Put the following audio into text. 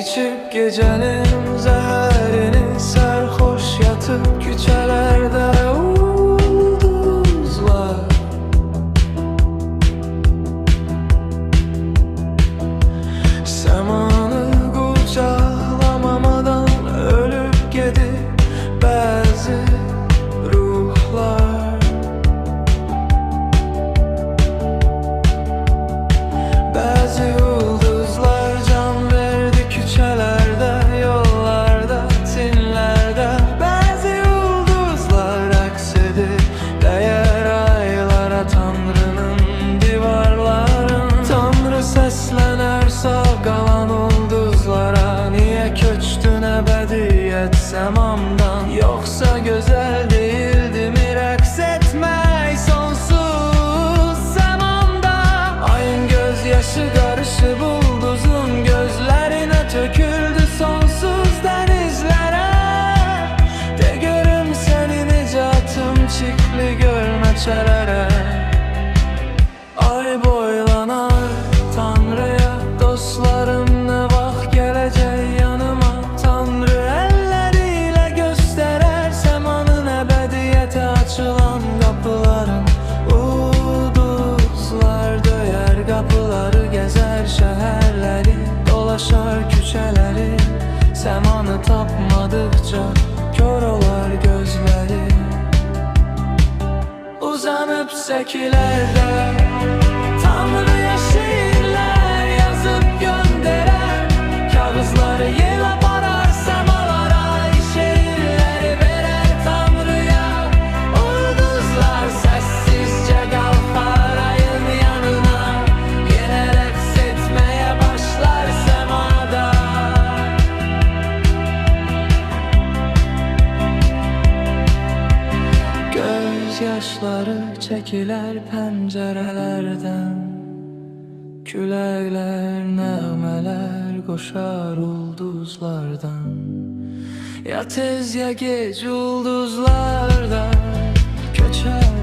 İçip gecenin zehrini, sarhoş yatıp küçelerde ulduzlar. Semanı kucaklamamadan ölüp gidip bazı ruhlar. Bazı yıldızlar can verdi küçelerde, yollarda, tinlerde. Bazı yıldızlar aksedi değer aylara, Tanrı'nın divarların. Tanrı seslener sağ kalan ulduzlara, niye köçtün ebediyet semamdan? Yoksa güzel değildi mi raks etmek sonsuz zamanda? Ayın gözyaşı karışı bulduzun gözlerine töküldü sonsuz denizlere. De görüm seni nicatım çikli görmeçelere. Ay boylanar Tanrı'ya, dostlarım ne vaxt geleceği yanıma. Tanrı elleriyle gösterer semanın ebediyete açılan kapıların. Ulduzlar döyər kapıları, gezer şehirleri, dolaşar küçeleri. Semanı tapmadıkça kör olar gözleri. Uzanıp sekilerde Tanrı'ya şiirler yazıp gönderer. Kağızları yel aparar semalara, şiirleri verer Tanrı'ya. Ulduzlar sessizce kalkar ayın yanına, yine raks etmeye başlar semada. Gözyaşları çekiler pencerelerden, küləklər, nəğmələr qoşar ulduzlardan. Ya tez ya gec ulduzlardan köçər.